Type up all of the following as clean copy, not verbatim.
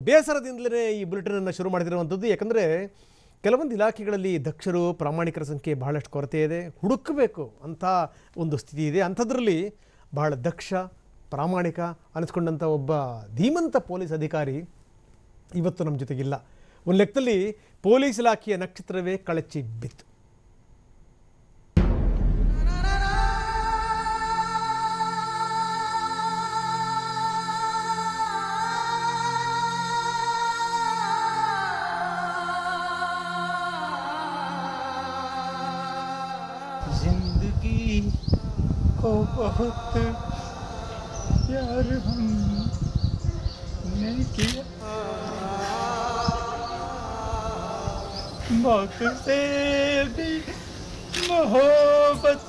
ಬೇಸರದಿಂದಲೇ ಈ ಬುಲೆಟಿನನ್ನು ಶುರು ಮಾಡಿದಿರುವಂಥದ್ದು. ಯಾಕಂದರೆ ಕೆಲವೊಂದು ಇಲಾಖೆಗಳಲ್ಲಿ ದಕ್ಷರು ಪ್ರಾಮಾಣಿಕರ ಸಂಖ್ಯೆ ಬಹಳಷ್ಟು ಕೊರತೆ ಇದೆ, ಹುಡುಕಬೇಕು ಅಂತ ಒಂದು ಸ್ಥಿತಿ ಇದೆ. ಅಂಥದ್ರಲ್ಲಿ ಬಹಳ ದಕ್ಷ ಪ್ರಾಮಾಣಿಕ ಅನಿಸ್ಕೊಂಡಂಥ ಒಬ್ಬ ಧೀಮಂತ ಪೊಲೀಸ್ ಅಧಿಕಾರಿ ಇವತ್ತು ನಮ್ಮ ಜೊತೆಗಿಲ್ಲ. ಒಂದು ಲೆಕ್ಕದಲ್ಲಿ ಪೊಲೀಸ್ ಇಲಾಖೆಯ ನಕ್ಷತ್ರವೇ ಕಳಚಿ ಬಿತ್ತು. जिंदगी को बहुत प्यार हमने किया, मौत से भी मोहब्बत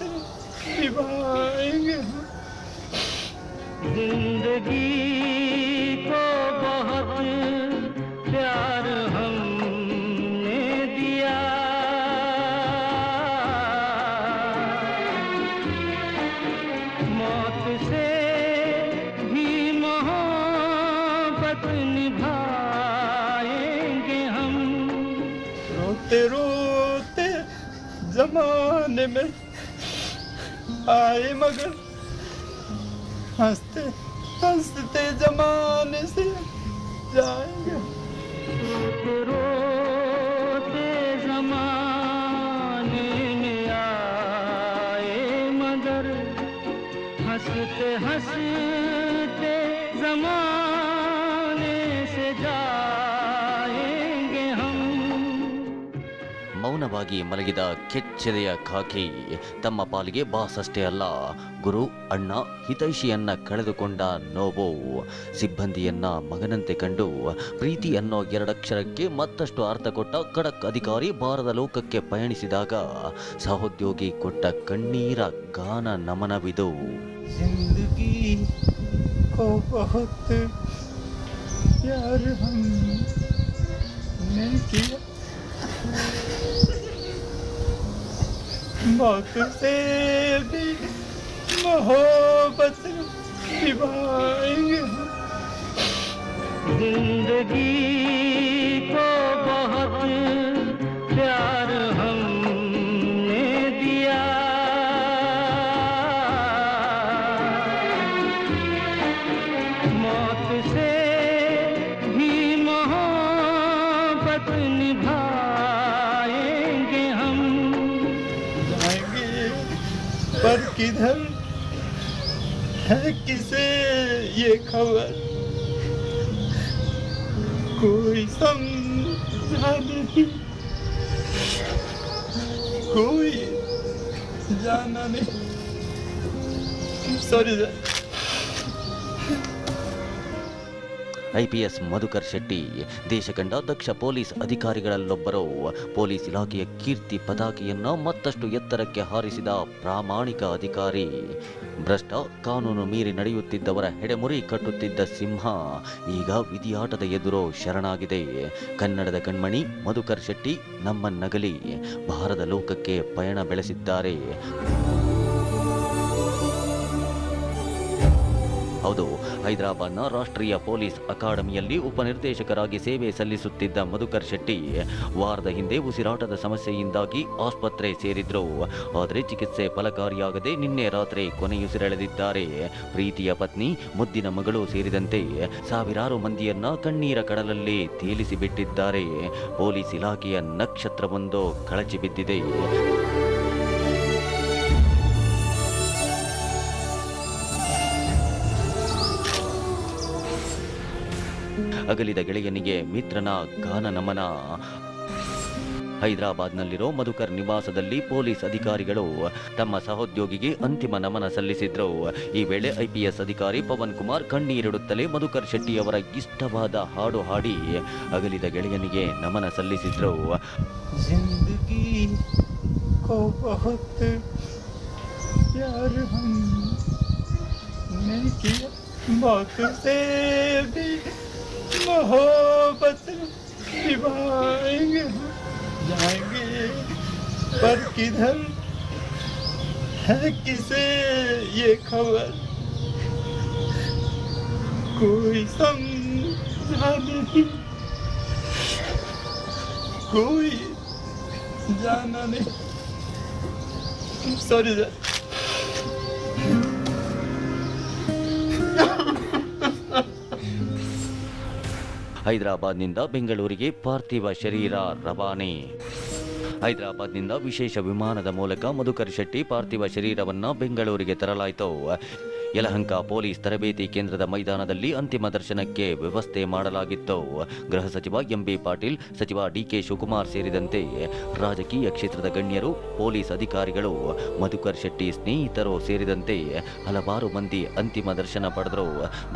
निभाएंगे। जिंदगी को बहुत प्यार हमने दिया, मौत से भी मोहब्बत निभाएंगे हम। रोते रोते जमाने में आए मगर हंसते हंसते जमाने से जाएंगे। रोते रोते जमाने में आए मगर हंसते हंसते जमाने से जाएंगे हम। ಮೌನವಾಗಿ ಮಲಗಿದ ಕೆಚ್ಚೆದೆಯ ಖಾಕಿ ತಮ್ಮ ಪಾಲಿಗೆ ಬಾಸ್ ಅಷ್ಟೇ ಅಲ್ಲ, ಗುರು, ಅಣ್ಣ, ಹಿತೈಷಿಯನ್ನ ಕಳೆದುಕೊಂಡ ನೋವು. ಸಿಬ್ಬಂದಿಯನ್ನ ಮಗನಂತೆ ಕಂಡು ಪ್ರೀತಿ ಅನ್ನೋ ಎರಡಕ್ಷರಕ್ಕೆ ಮತ್ತಷ್ಟು ಅರ್ಥ ಕೊಟ್ಟ ಖಡಕ್ ಅಧಿಕಾರಿ ಭಾರತ ಲೋಕಕ್ಕೆ ಪಯಣಿಸಿದಾಗ ಸಹೋದ್ಯೋಗಿ ಕೊಟ್ಟ ಕಣ್ಣೀರ ಗಾನ ನಮನವಿದು. जिंदगी को बहुत प्यार हमने किया, मौत से भी मोहब्बत निभाएंगे। जिंदगी को बहुत प्यार हमने दिया, मौत से भी मोहब्बत निभाएंगे हम। जाएंगे पर किधर है किसे ये खबर, कोई समझा नहीं, कोई जाना नहीं। Sorry sir. IPS Madhukar Shetty ದೇಶ ಕಂಡ ದಕ್ಷ ಪೊಲೀಸ್ ಅಧಿಕಾರಿಗಳಲ್ಲೊಬ್ಬರು. ಪೊಲೀಸ್ ಇಲಾಖೆಯ ಕೀರ್ತಿ ಪತಾಕೆಯನ್ನ ಮತ್ತಷ್ಟು ಎತ್ತರಕ್ಕೆ ಹಾರಿಸಿದ ಪ್ರಾಮಾಣಿಕ ಅಧಿಕಾರಿ. ಭ್ರಷ್ಟ, ಕಾನೂನು ಮೀರಿ ನಡೆಯುತ್ತಿದ್ದವರ ಹೆಡೆಮುರಿ ಕಟ್ಟುತ್ತಿದ್ದ ಸಿಂಹ ಈಗ ವಿಧಿಯಾಟದ ಎದುರು ಶರಣಾಗಿದೆ. ಕನ್ನಡದ ಕಣ್ಮಣಿ ಮಧುಕರ್ ಶೆಟ್ಟಿ ನಮ್ಮ ನಗಲಿ ಭಾರತ ಲೋಕಕ್ಕೆ ಪಯಣ ಬೆಳೆಸಿದ್ದಾರೆ. ಹೌದು, ಹೈದರಾಬಾದ್ನ ರಾಷ್ಟ್ರೀಯ ಪೊಲೀಸ್ ಅಕಾಡೆಮಿಯಲ್ಲಿ ಉಪನಿರ್ದೇಶಕರಾಗಿ ಸೇವೆ ಸಲ್ಲಿಸುತ್ತಿದ್ದ ಮಧುಕರ್ ಶೆಟ್ಟಿ ವಾರದ ಹಿಂದೆ ಉಸಿರಾಟದ ಸಮಸ್ಯೆಯಿಂದಾಗಿ ಆಸ್ಪತ್ರೆ ಸೇರಿದ್ರು. ಆದರೆ ಚಿಕಿತ್ಸೆ ಫಲಕಾರಿಯಾಗದೆ ನಿನ್ನೆ ರಾತ್ರಿ ಕೊನೆಯುಸಿರೆಳೆದಿದ್ದಾರೆ. ಪ್ರೀತಿಯ ಪತ್ನಿ, ಮುದ್ದಿನ ಮಗಳು ಸೇರಿದಂತೆ ಸಾವಿರಾರು ಮಂದಿಯನ್ನ ಕಣ್ಣೀರ ಕಡಲಲ್ಲಿ ತೇಲಿಸಿ ಬಿಟ್ಟಿದ್ದಾರೆ. ಪೊಲೀಸ್ ಇಲಾಖೆಯ ನಕ್ಷತ್ರವೊಂದು ಕಳಚಿ ಬಿದ್ದಿದೆ. ಅಗಲಿದ ಗೆಳೆಯನಿಗೆ ಮಿತ್ರನ ಗಾನ ನಮನ. ಹೈದರಾಬಾದ್ನಲ್ಲಿರೋ ಮಧುಕರ್ ನಿವಾಸದಲ್ಲಿ ಪೊಲೀಸ್ ಅಧಿಕಾರಿಗಳು ತಮ್ಮ ಸಹೋದ್ಯೋಗಿಗೆ ಅಂತಿಮ ನಮನ ಸಲ್ಲಿಸಿದ್ರು. ಈ ವೇಳೆ IPS ಅಧಿಕಾರಿ ಪವನ್ ಕುಮಾರ್ ಕಣ್ಣೀರಿಡುತ್ತಲೇ ಮಧುಕರ್ ಶೆಟ್ಟಿ ಅವರ ಇಷ್ಟವಾದ ಹಾಡು ಹಾಡಿ ಅಗಲಿದ ಗೆಳೆಯನಿಗೆ ನಮನ ಸಲ್ಲಿಸಿದ್ರು. जिंदगी को बहुत प्यार हमने किया, मौत से भी मोहब्बत निभाएंगे। जाएंगे पर किधर है किसे ये खबर, कोई समझ जाने कोई जाना नहीं। Sorry sir. ಹೈದರಾಬಾದ್ನಿಂದ ಬೆಂಗಳೂರಿಗೆ ಪಾರ್ಥಿವ ಶರೀರ ರವಾನೆ. ಹೈದರಾಬಾದ್ನಿಂದ ವಿಶೇಷ ವಿಮಾನದ ಮೂಲಕ ಮಧುಕರ್ ಶೆಟ್ಟಿ ಪಾರ್ಥಿವ ಶರೀರವನ್ನು ಬೆಂಗಳೂರಿಗೆ ತರಲಾಯಿತು. ಯಲಹಂಕ ಪೊಲೀಸ್ ತರಬೇತಿ ಕೇಂದ್ರದ ಮೈದಾನದಲ್ಲಿ ಅಂತಿಮ ದರ್ಶನಕ್ಕೆ ವ್ಯವಸ್ಥೆ ಮಾಡಲಾಗಿತ್ತು. ಗೃಹ ಸಚಿವ ಎಂಬಿ ಪಾಟೀಲ್, ಸಚಿವ ಡಿಕೆ ಶಿವಕುಮಾರ್ ಸೇರಿದಂತೆ ರಾಜಕೀಯ ಕ್ಷೇತ್ರದ ಗಣ್ಯರು, ಪೊಲೀಸ್ ಅಧಿಕಾರಿಗಳು, ಮಧುಕರ್ ಶೆಟ್ಟಿ ಸ್ನೇಹಿತರು ಸೇರಿದಂತೆ ಹಲವಾರು ಮಂದಿ ಅಂತಿಮ ದರ್ಶನ ಪಡೆದರು.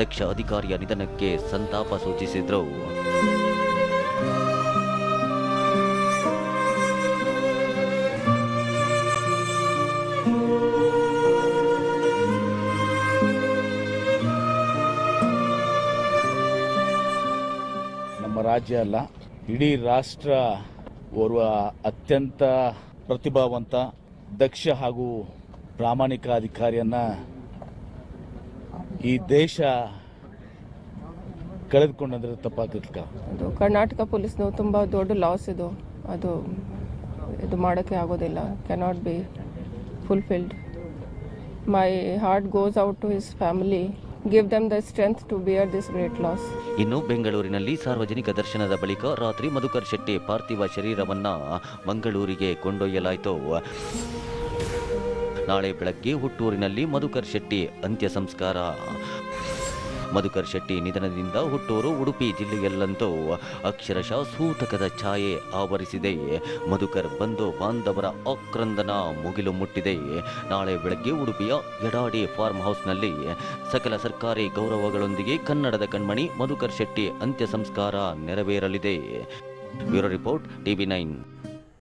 ದಕ್ಷ ಅಧಿಕಾರಿಯ ನಿಧನಕ್ಕೆ ಸಂತಾಪ ಸೂಚಿಸಿದರು. ನಮ್ಮ ರಾಜ್ಯ ಅಲ್ಲ, ಇಡೀ ರಾಷ್ಟ್ರ ಓರ್ವ ಅತ್ಯಂತ ಪ್ರತಿಭಾವಂತ, ದಕ್ಷ ಹಾಗೂ ಪ್ರಾಮಾಣಿಕ ಅಧಿಕಾರಿಯನ್ನ ಈ ದೇಶ ಕಳೆದುಕೊಂಡ್ರೆ ತಪ್ಪಾಗಲಿಲ್ಲ. ಅದು ಕರ್ನಾಟಕ ಪೊಲೀಸ್ನು ತುಂಬ ದೊಡ್ಡ ಲಾಸ್ ಇದು. ಇದು ಮಾಡೋಕ್ಕೆ ಆಗೋದಿಲ್ಲ. Cannot be fulfilled. My heart goes out to his family. Give them the strength to bear this great loss. ಇನ್ನು ಬೆಂಗಳೂರಿನಲ್ಲಿ ಸಾರ್ವಜನಿಕ ದರ್ಶನದ ಬಳಿಕ ರಾತ್ರಿ ಮಧುಕರ್ ಶೆಟ್ಟಿ ಪಾರ್ಥಿವ ಶರೀರವನ್ನ ಮಂಗಳೂರಿಗೆ ಕೊಂಡೊಯ್ಯಲಾಯಿತು. ನಾಳೆ ಬೆಳಗ್ಗೆ ಹುಟ್ಟೂರಿನಲ್ಲಿ ಮಧುಕರ್ ಶೆಟ್ಟಿ ಅಂತ್ಯ ಸಂಸ್ಕಾರ. ಮಧುಕರ್ ಶೆಟ್ಟಿ ನಿಧನದಿಂದ ಹುಟ್ಟೂರು, ಉಡುಪಿ ಜಿಲ್ಲೆಯಲ್ಲಂತೂ ಅಕ್ಷರಶಃ ಸೂತಕದ ಛಾಯೆ ಆವರಿಸಿದೆ. ಮಧುಕರ್ ಬಂಧು ಬಾಂಧವರ ಆಕ್ರಂದನ ಮುಗಿಲು ಮುಟ್ಟಿದೆ. ನಾಳೆ ಬೆಳಗ್ಗೆ ಉಡುಪಿಯ ಯಡಾಡಿ ಫಾರ್ಮ್ ಹೌಸ್ನಲ್ಲಿ ಸಕಲ ಸರ್ಕಾರಿ ಗೌರವಗಳೊಂದಿಗೆ ಕನ್ನಡದ ಕಣ್ಮಣಿ ಮಧುಕರ್ ಶೆಟ್ಟಿ ಅಂತ್ಯ ಸಂಸ್ಕಾರ ನೆರವೇರಲಿದೆ. Bureau report, TV9.